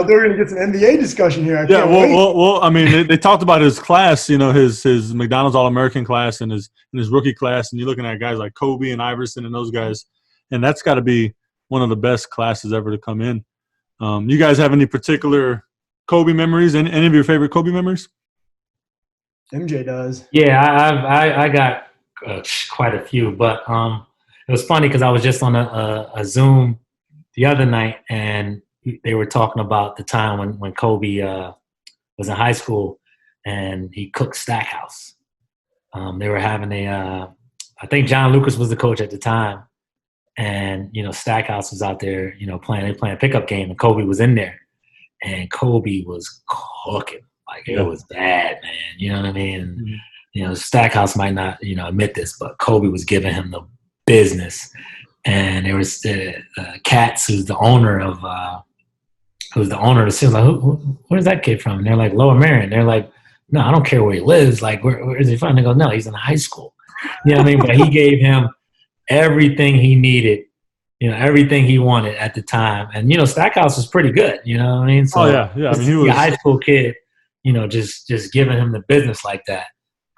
They're going to get some NBA discussion here.
Well, I mean, they talked about his class, his McDonald's All-American class and his rookie class, and you're looking at guys like Kobe and Iverson and those guys, and that's got to be one of the best classes ever to come in. You guys have any particular Kobe memories? Any of your favorite Kobe memories?
MJ does.
Yeah, I got quite a few, but it was funny because I was just on a Zoom the other night, and they were talking about the time when Kobe was in high school and he cooked Stackhouse. They were having I think John Lucas was the coach at the time, and Stackhouse was out there, playing a pickup game, and Kobe was in there, and Kobe was cooking. Like, it was bad, man. You know what I mean? And, Stackhouse might not, admit this, but Kobe was giving him the business. And there was Katz, who's the owner of the city. Like, where's that kid from? And they're like, Lower Merion. They're like, no, I don't care where he lives. Like, where is he from? And they go, no, he's in high school. You know what I mean? But he gave him everything he needed, everything he wanted at the time. And, Stackhouse was pretty good. You know what I mean? So,
yeah. I mean, he was
a high school kid. Just giving him the business like that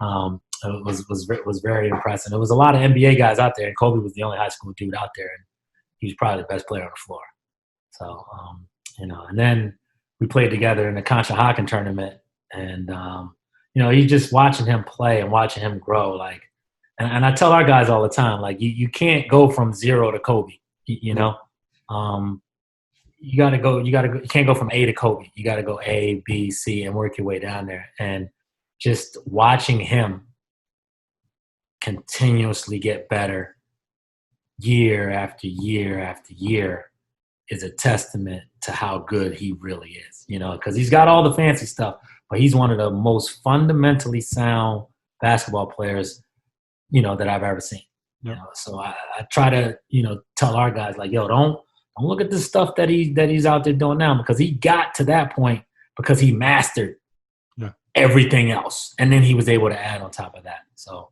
was very impressive. There was a lot of NBA guys out there, and Kobe was the only high school dude out there, and he was probably the best player on the floor. So, and then we played together in the Conshohocken tournament, and you just watching him play and watching him grow, like, and I tell our guys all the time, like, you can't go from zero to Kobe, You gotta go. You can't go from A to Kobe. You gotta go A, B, C, and work your way down there. And just watching him continuously get better year after year after year is a testament to how good he really is. Because he's got all the fancy stuff, but he's one of the most fundamentally sound basketball players, that I've ever seen.
Yep.
So I try to, tell our guys, like, yo, don't look at the stuff that he's out there doing now, because he got to that point because he mastered everything else, and then he was able to add on top of that. So,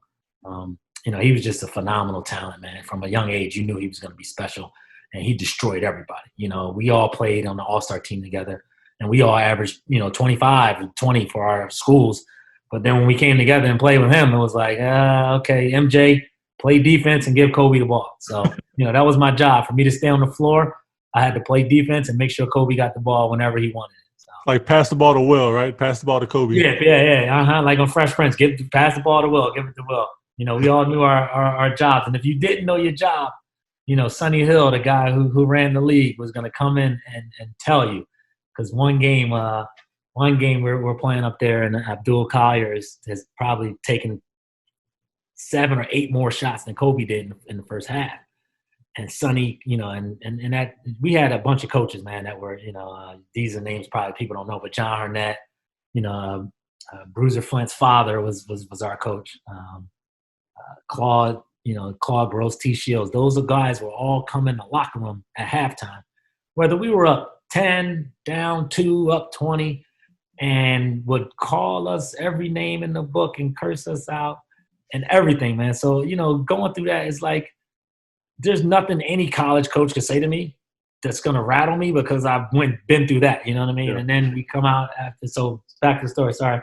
he was just a phenomenal talent, man. From a young age, you knew he was going to be special, and he destroyed everybody. We all played on the All-Star team together, and we all averaged 25 and 20 for our schools. But then when we came together and played with him, it was like, okay, MJ, play defense and give Kobe the ball. So, that was my job. For me to stay on the floor, I had to play defense and make sure Kobe got the ball whenever he wanted it. So,
like, pass the ball to Will, right? Pass the ball to Kobe.
Yeah. Like on Fresh Prince, pass the ball to Will, give it to Will. We all knew our jobs. And if you didn't know your job, Sonny Hill, the guy who ran the league, was going to come in and tell you. Because one game we're playing up there, and Abdul Collier has probably taken 7 or 8 more shots than Kobe did in the first half. And Sonny, and that we had a bunch of coaches, man, that were, these are names probably people don't know, but John Hurnett, Bruiser Flint's father was our coach. Claude Gross, T. Shields. Those are guys were all coming in the locker room at halftime, whether we were up 10, down 2, up 20, and would call us every name in the book and curse us out and everything, man. So, going through that is like, there's nothing any college coach could say to me that's going to rattle me because I've been through that, you know what I mean? Yeah. And then we come out after. So back to the story, sorry.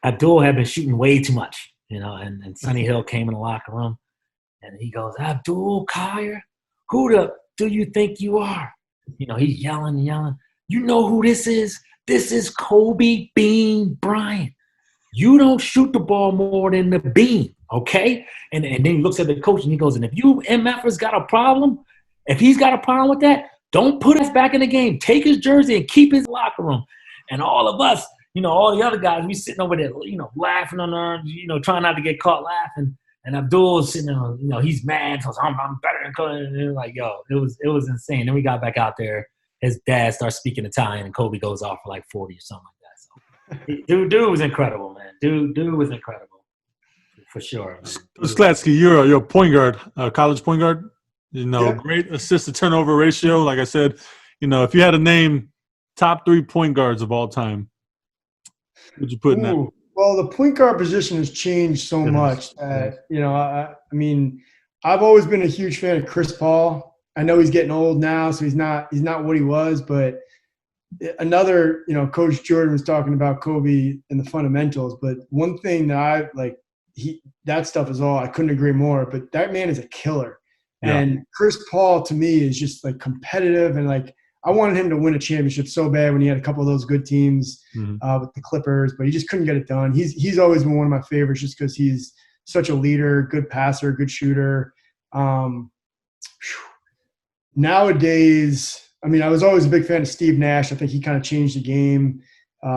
Abdul had been shooting way too much, and Sonny Hill came in the locker room and he goes, Abdul Collier, who do you think you are? He's yelling. You know who this is? This is Kobe Bean Bryant. You don't shoot the ball more than the bean, okay? And then he looks at the coach and he goes, and if you MFers got a problem, if he's got a problem with that, don't put us back in the game. Take his jersey and keep his locker room. And all of us, all the other guys, we sitting over there, laughing on our, trying not to get caught laughing. And Abdul's sitting there, he's mad because I'm better than Kobe. And it was like, it was insane. Then we got back out there. His dad starts speaking Italian, and Kobe goes off for like 40 or something like that. So, dude was incredible, man. Dude was incredible, for sure.
Klatsky, you're a point guard, college point guard.
Yeah.
Great assist to turnover ratio. Like I said, if you had to name top 3 point guards of all time, would you put in that?
Well, the point guard position has changed so much that, I mean, I've always been a huge fan of Chris Paul. I know he's getting old now, so he's not what he was, but another, Coach Jordan was talking about Kobe and the fundamentals, but one thing that I like, that stuff is all, I couldn't agree more, but that man is a killer. Yeah. And Chris Paul to me is just like competitive, and like, I wanted him to win a championship so bad when he had a couple of those good teams with the Clippers, but he just couldn't get it done. He's always been one of my favorites just because he's such a leader, good passer, good shooter. Nowadays, I mean, I was always a big fan of Steve Nash. I think he kind of changed the game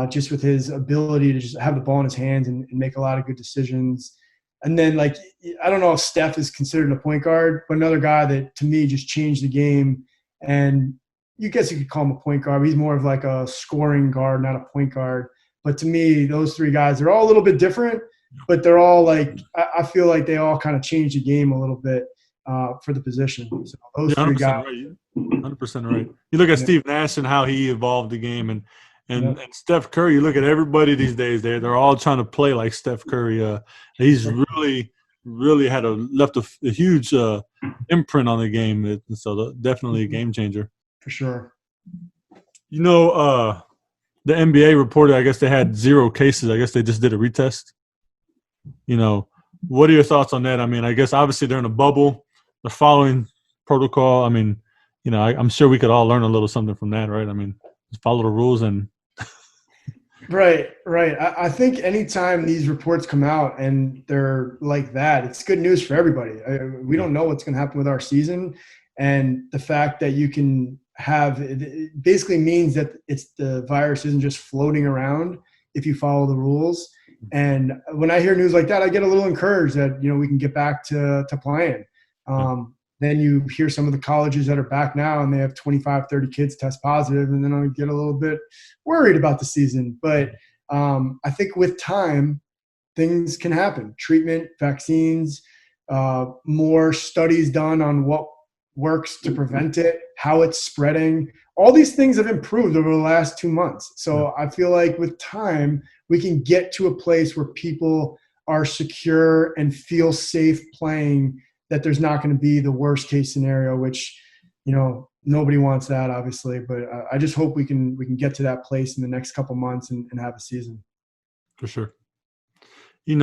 just with his ability to just have the ball in his hands and make a lot of good decisions. And then, like, I don't know if Steph is considered a point guard, but another guy that to me just changed the game. And you guess you could call him a point guard, but he's more of like a scoring guard, not a point guard. But to me, those 3 guys, they're all a little bit different, but they're all like, I feel like they all kind of changed the game a little bit for the position. So those 3 guys.
Right. 100% right. You look at Steve Nash and how he evolved the game, and Steph Curry. You look at everybody these days; they're all trying to play like Steph Curry. He's really left a huge imprint on the game. So definitely a game changer
for sure.
The NBA reported, I guess they had 0 cases. I guess they just did a retest. What are your thoughts on that? I mean, I guess obviously they're in a bubble. They're following protocol. I mean, I'm sure we could all learn a little something from that, right? I mean, just follow the rules and
Right. I think anytime these reports come out and they're like that, it's good news for everybody. We don't know what's going to happen with our season, and the fact that you can have it basically means that the virus isn't just floating around if you follow the rules. And when I hear news like that, I get a little encouraged that we can get back to playing. Then you hear some of the colleges that are back now and they have 25, 30 kids test positive, and then I get a little bit worried about the season. But I think with time, things can happen. Treatment, vaccines, more studies done on what works to prevent it, how it's spreading. All these things have improved over the last 2 months. So I feel like with time, we can get to a place where people are secure and feel safe playing, that there's not going to be the worst case scenario, which, nobody wants that obviously, but I just hope we can get to that place in the next couple months and have a season.
For sure. You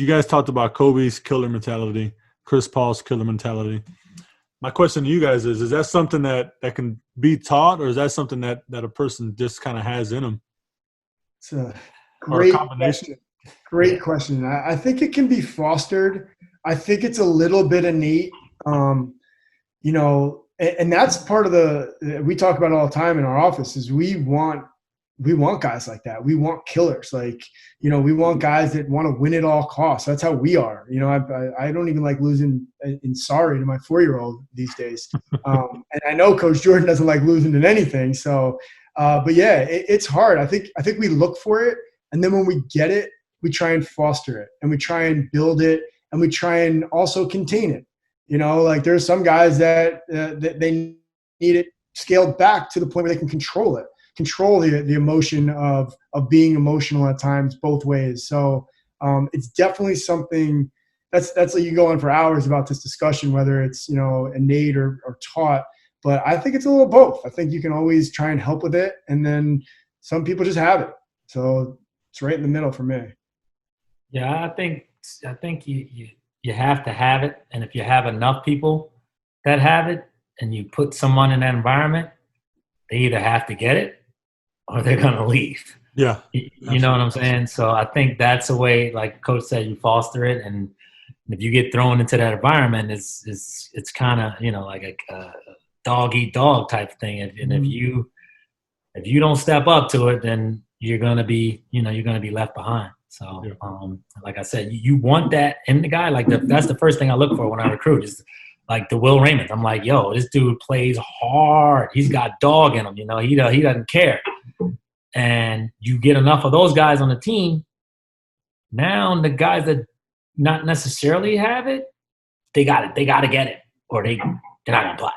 guys talked about Kobe's killer mentality, Chris Paul's killer mentality. My question to you guys is that something that can be taught, or is that something that a person just kind of has in them?
It's a great question. Great question. I think it can be fostered. I think it's a little bit innate. You know, and that's part of we talk about it all the time in our office is we want guys like that. We want killers. Like, you know, we want guys that want to win at all costs. That's how we are. You know, I don't even like losing in sorry to my 4-year-old these days. And I know Coach Jordan doesn't like losing in anything. So, but yeah, it's hard. I think we look for it. And then when we get it, we try and foster it and we try and build it and we try and also contain it. You know, like there's some guys that they need it scaled back to the point where they can control the emotion of being emotional at times both ways. So it's definitely something that's like you go on for hours about this discussion, whether it's, you know, innate or taught, but I think it's a little both. I think you can always try and help with it. And then some people just have it. So it's right in the middle for me.
Yeah, I think you have to have it. And if you have enough people that have it and you put someone in that environment, they either have to get it or they're going to leave.
Yeah.
You know what I'm saying? So I think that's a way, like Coach said, you foster it. And if you get thrown into that environment, it's kind of, you know, like a dog eat dog type thing. And if you don't step up to it, then you're going to be left behind. So, like I said, you want that in the guy. Like that's the first thing I look for when I recruit is like the Will Raymond. I'm like, yo, this dude plays hard. He's got dog in him. You know, he doesn't care. And you get enough of those guys on the team. Now the guys that not necessarily have it, they got it. They got to get it, or they're not gonna play.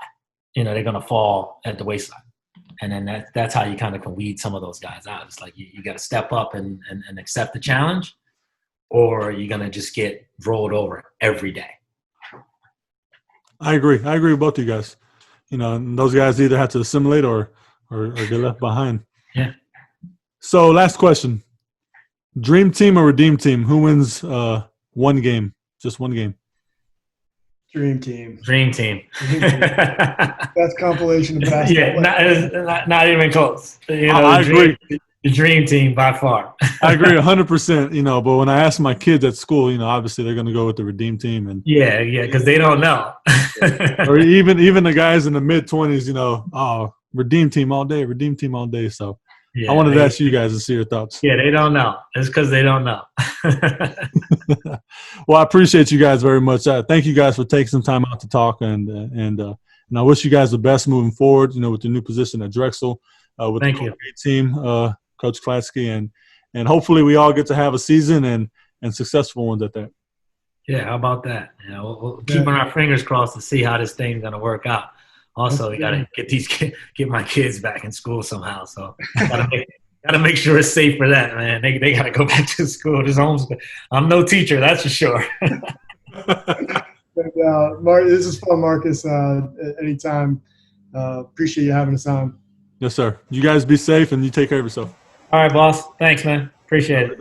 You know, they're gonna fall at the wayside. And then that's how you kind of can weed some of those guys out. It's like you got to step up and accept the challenge, or you're going to just get rolled over every day.
I agree with both of you guys. You know, and those guys either have to assimilate or get left behind.
Yeah.
So last question. Dream team or redeem team? Who wins one game? Just one game.
Dream team. Best compilation of basketball.
Yeah, not even close. You know,
I agree.
The dream team by far.
I agree 100%. You know, but when I ask my kids at school, you know, obviously they're going to go with the redeem team, and
yeah, because they don't know.
or even the guys in the mid-20s, you know, redeem team all day. So
yeah,
I wanted to ask you guys to see your thoughts.
Yeah, they don't know. It's because they don't know.
Well, I appreciate you guys very much. Thank you guys for taking some time out to talk, and I wish you guys the best moving forward. You know, with the new position at Drexel, with
Thank
the
you.
Colgate team, Coach Klatsky, and hopefully we all get to have a season and successful ones at that.
Yeah, how about that? You know, we'll keeping our fingers crossed to see how this thing's gonna work out. Also, we gotta get my kids back in school somehow. So gotta make sure it's safe for that, man. They gotta go back to school. This homeschool. I'm no teacher, that's for sure.
This is fun, Marcus. Anytime. Appreciate you having us on.
Yes, sir. You guys be safe and you take care of yourself.
All right, boss. Thanks, man. Appreciate it.